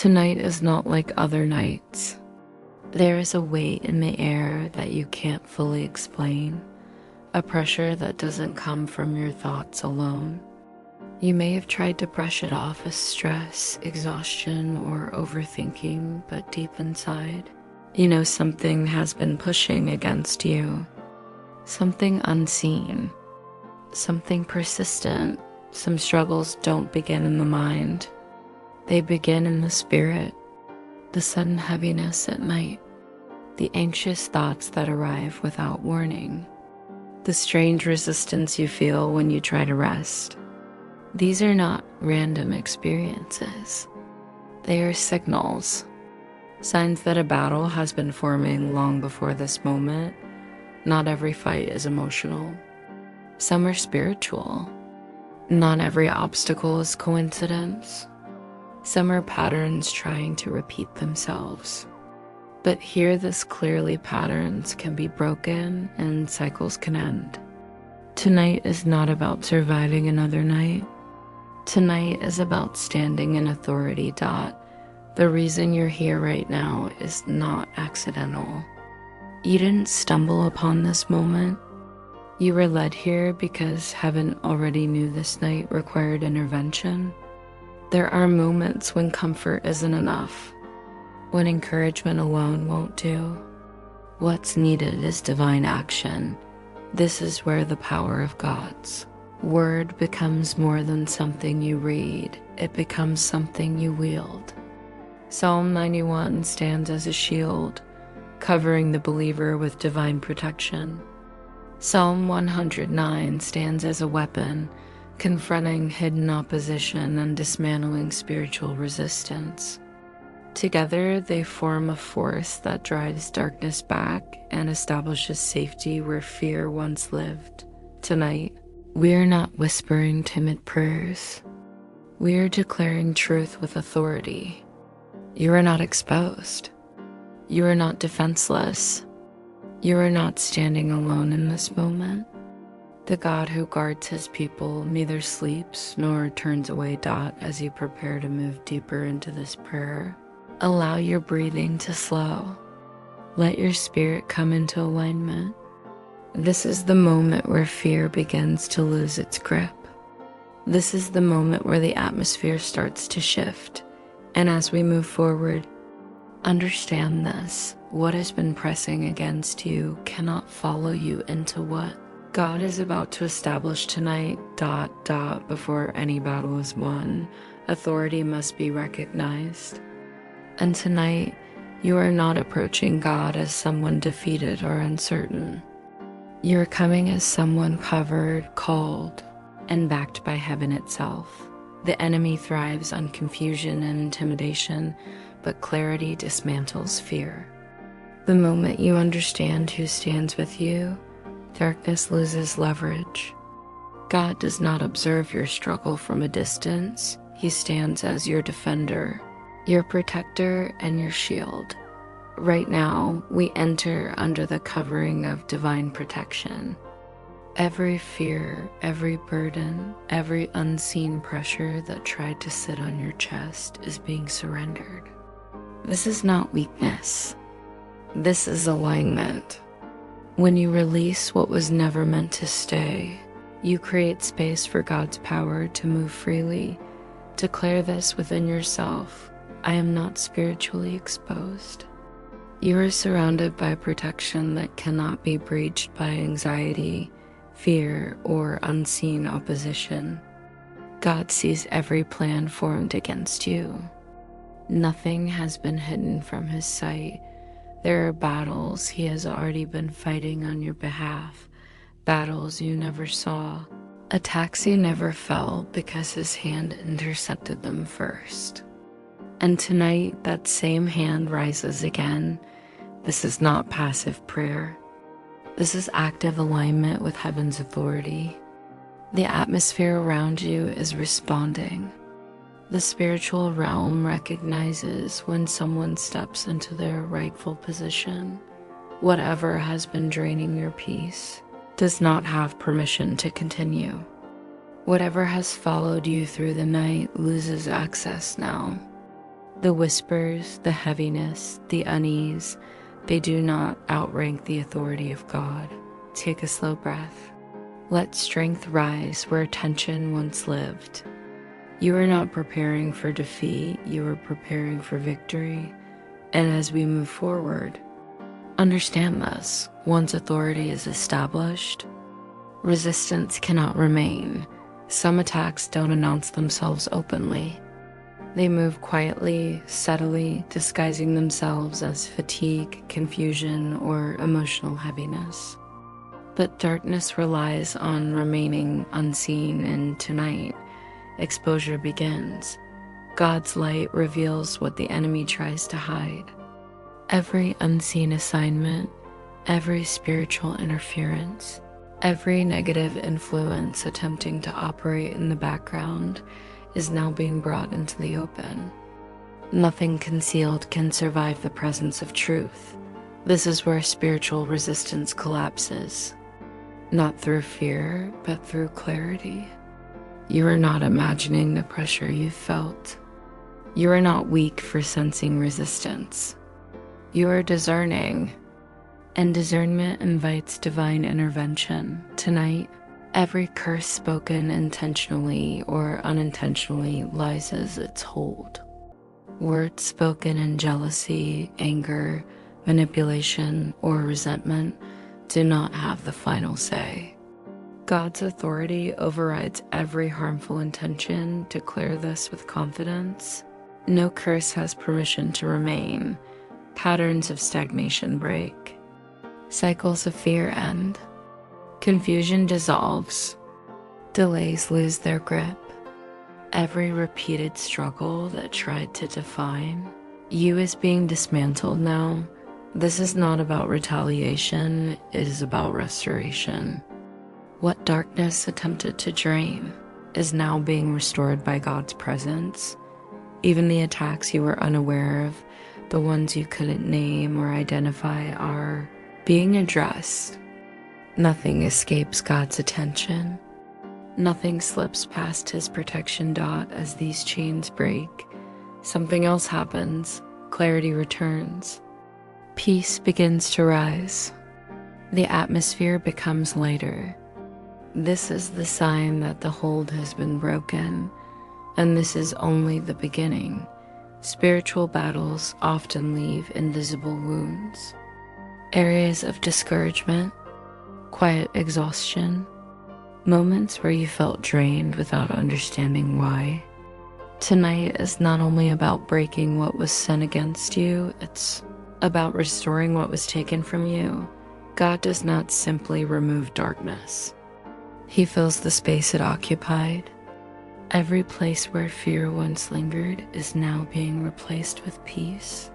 Tonight is not like other nights. There is a weight in the air that you can't fully explain, a pressure that doesn't come from your thoughts alone. You may have tried to brush it off as stress, exhaustion, or overthinking, but deep inside, you know something has been pushing against you. Something unseen, something persistent. Some struggles don't begin in the mind. They begin in the spirit, the sudden heaviness at night, the anxious thoughts that arrive without warning, the strange resistance you feel when you try to rest. These are not random experiences. They are signals, signs that a battle has been forming long before this moment. Not every fight is emotional. Some are spiritual. Not every obstacle is coincidence. Some are patterns trying to repeat themselves. But hear this clearly: patterns can be broken and cycles can end. Tonight is not about surviving another night. Tonight is about standing in authority. The reason you're here right now is not accidental. You didn't stumble upon this moment. You were led here because heaven already knew this night required intervention. There are moments when comfort isn't enough, when encouragement alone won't do. What's needed is divine action. This is where the power of God's word becomes more than something you read. It becomes something you wield. Psalm 91 stands as a shield, covering the believer with divine protection. Psalm 109 stands as a weapon, confronting hidden opposition and dismantling spiritual resistance. Together, they form a force that drives darkness back and establishes safety where fear once lived. Tonight, we are not whispering timid prayers. We are declaring truth with authority. You are not exposed. You are not defenseless. You are not standing alone in this moment. The God who guards his people neither sleeps nor turns away. As you prepare to move deeper into this prayer, allow your breathing to slow. Let your spirit come into alignment. This is the moment where fear begins to lose its grip. This is the moment where the atmosphere starts to shift. And as we move forward, understand this: what has been pressing against you cannot follow you into what God is about to establish tonight. Before any battle is won, authority must be recognized. And tonight, you are not approaching God as someone defeated or uncertain. You are coming as someone covered, called, and backed by heaven itself. The enemy thrives on confusion and intimidation, but clarity dismantles fear. The moment you understand who stands with you, darkness loses leverage. God does not observe your struggle from a distance. He stands as your defender, your protector, and your shield. Right now, we enter under the covering of divine protection. Every fear, every burden, every unseen pressure that tried to sit on your chest is being surrendered. This is not weakness. This is alignment. When you release what was never meant to stay, you create space for God's power to move freely. Declare this within yourself: I am not spiritually exposed. You are surrounded by protection that cannot be breached by anxiety, fear, or unseen opposition. God sees every plan formed against you. Nothing has been hidden from his sight. There are battles he has already been fighting on your behalf, battles you never saw, attacks you never felt because his hand intercepted them first. And tonight, that same hand rises again. This is not passive prayer. This is active alignment with heaven's authority. The atmosphere around you is responding. The spiritual realm recognizes when someone steps into their rightful position. Whatever has been draining your peace does not have permission to continue. Whatever has followed you through the night loses access now. The whispers, the heaviness, the unease, they do not outrank the authority of God. Take a slow breath. Let strength rise where tension once lived. You are not preparing for defeat, you are preparing for victory. And as we move forward, understand this: once authority is established, resistance cannot remain. Some attacks don't announce themselves openly. They move quietly, subtly, disguising themselves as fatigue, confusion, or emotional heaviness. But darkness relies on remaining unseen, and tonight, exposure begins. God's light reveals what the enemy tries to hide. Every unseen assignment, every spiritual interference, every negative influence attempting to operate in the background is now being brought into the open. Nothing concealed can survive the presence of truth. This is where spiritual resistance collapses. Not through fear, but through clarity. You are not imagining the pressure you felt. You are not weak for sensing resistance. You are discerning, and discernment invites divine intervention. Tonight, every curse spoken intentionally or unintentionally lies its hold. Words spoken in jealousy, anger, manipulation, or resentment do not have the final say. God's authority overrides every harmful intention. Declare this with confidence. No curse has permission to remain. Patterns of stagnation break. Cycles of fear end. Confusion dissolves. Delays lose their grip. Every repeated struggle that tried to define you is being dismantled now. This is not about retaliation, it is about restoration. What darkness attempted to drain is now being restored by God's presence. Even the attacks you were unaware of, the ones you couldn't name or identify, are being addressed. Nothing escapes God's attention. Nothing slips past his protection dot. As these chains break, something else happens. Clarity returns. Peace begins to rise. The atmosphere becomes lighter. This is the sign that the hold has been broken, and this is only the beginning. Spiritual battles often leave invisible wounds. Areas of discouragement, quiet exhaustion, moments where you felt drained without understanding why. Tonight is not only about breaking what was sent against you, it's about restoring what was taken from you. God does not simply remove darkness. He fills the space it occupied. Every place where fear once lingered is now being replaced with peace.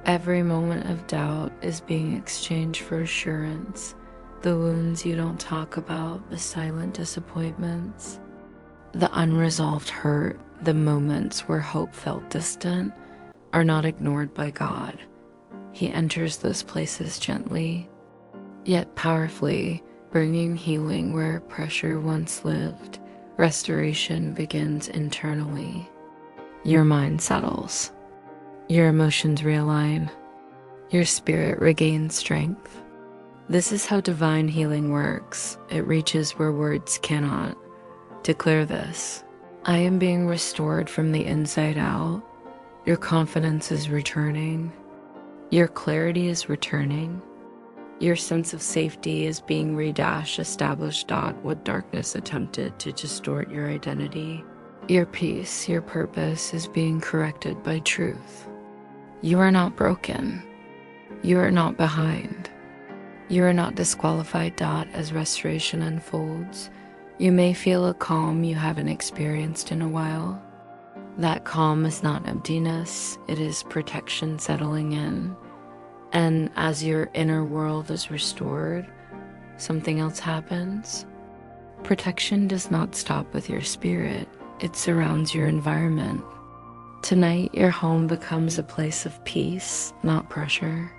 Every moment of doubt is being exchanged for assurance. The wounds you don't talk about, the silent disappointments, the unresolved hurt, the moments where hope felt distant, are not ignored by God. He enters those places gently, yet powerfully, bringing healing where pressure once lived. Restoration begins internally. Your mind settles. Your emotions realign. Your spirit regains strength. This is how divine healing works. It reaches where words cannot. Declare this: I am being restored from the inside out. Your confidence is returning. Your clarity is returning. Your sense of safety is being redashed, established. What darkness attempted to distort your identity. Your peace, your purpose is being corrected by truth. You are not broken. You are not behind. You are not disqualified. As restoration unfolds, you may feel a calm you haven't experienced in a while. That calm is not emptiness, it is protection settling in. And as your inner world is restored, something else happens. Protection does not stop with your spirit, it surrounds your environment. Tonight, your home becomes a place of peace, not pressure.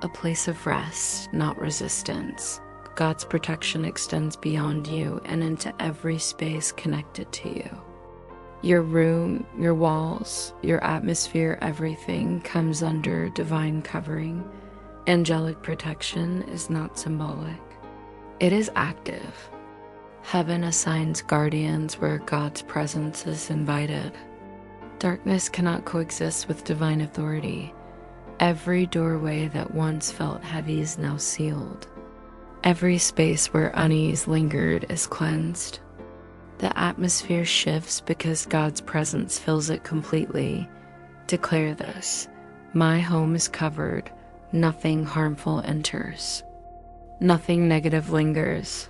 A place of rest, not resistance. God's protection extends beyond you and into every space connected to you. Your room, your walls, your atmosphere, everything comes under divine covering. Angelic protection is not symbolic. It is active. Heaven assigns guardians where God's presence is invited. Darkness cannot coexist with divine authority. Every doorway that once felt heavy is now sealed. Every space where unease lingered is cleansed. The atmosphere shifts because God's presence fills it completely. Declare this: my home is covered, nothing harmful enters. Nothing negative lingers.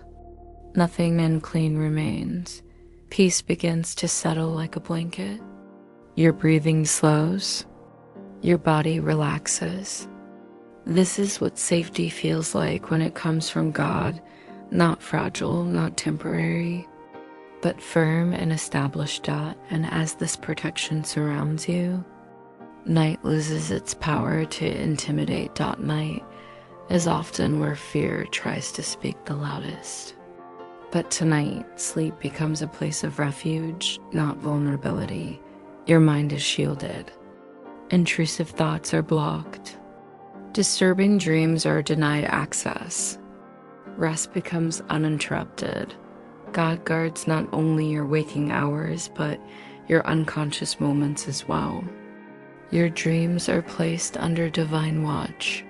Nothing unclean remains. Peace begins to settle like a blanket. Your breathing slows. Your body relaxes. This is what safety feels like when it comes from God, not fragile, not temporary, but firm and established. And as this protection surrounds you, night loses its power to intimidate. Night is often where fear tries to speak the loudest. But tonight, sleep becomes a place of refuge, not vulnerability. Your mind is shielded. Intrusive thoughts are blocked. Disturbing dreams are denied access. Rest becomes uninterrupted. God guards not only your waking hours, but your unconscious moments as well. Your dreams are placed under divine watch.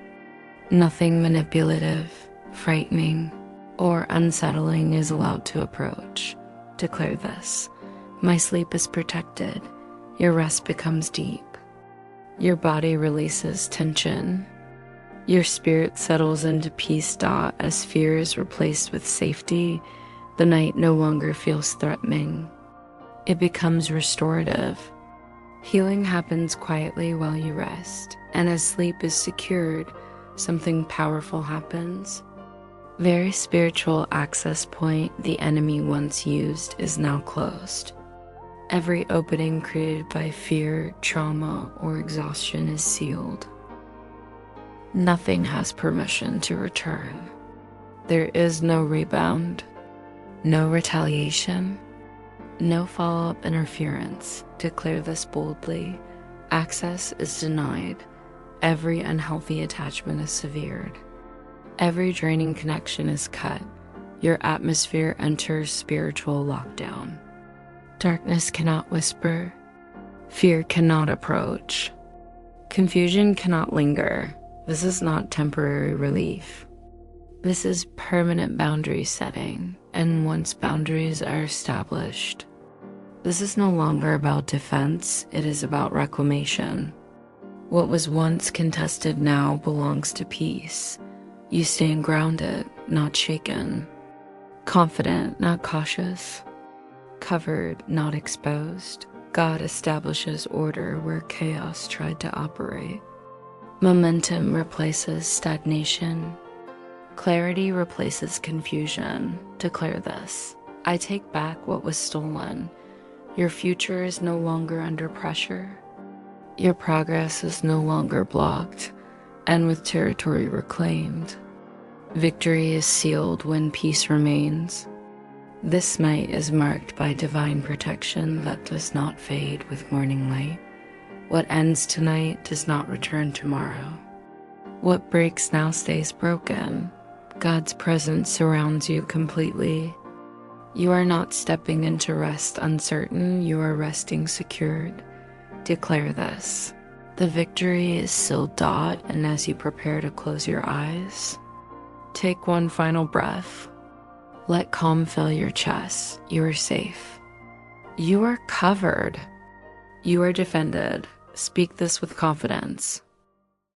Nothing manipulative, frightening, or unsettling is allowed to approach. Declare this: my sleep is protected. Your rest becomes deep. Your body releases tension. Your spirit settles into peace. As fear is replaced with safety, the night no longer feels threatening. It becomes restorative. Healing happens quietly while you rest, and as sleep is secured, something powerful happens. Very spiritual access point the enemy once used is now closed. Every opening created by fear, trauma, or exhaustion is sealed. Nothing has permission to return. There is no rebound, no retaliation, no follow-up interference. Declare this boldly: access is denied. Every unhealthy attachment is severed. Every draining connection is cut. Your atmosphere enters spiritual lockdown. Darkness cannot whisper. Fear cannot approach. Confusion cannot linger. This is not temporary relief. This is permanent boundary setting, and once boundaries are established, this is no longer about defense, it is about reclamation. What was once contested now belongs to peace. You stand grounded, not shaken. Confident, not cautious. Covered, not exposed. God establishes order where chaos tried to operate. Momentum replaces stagnation. Clarity replaces confusion. Declare this: I take back what was stolen. Your future is no longer under pressure. Your progress is no longer blocked, and with territory reclaimed, victory is sealed when peace remains. This night is marked by divine protection that does not fade with morning light. What ends tonight does not return tomorrow. What breaks now stays broken. God's presence surrounds you completely. You are not stepping into rest uncertain, you are resting secured. Declare this: the victory is sealed. And as you prepare to close your eyes, take one final breath. Let calm fill your chest. You are safe. You are covered. You are defended. Speak this with confidence.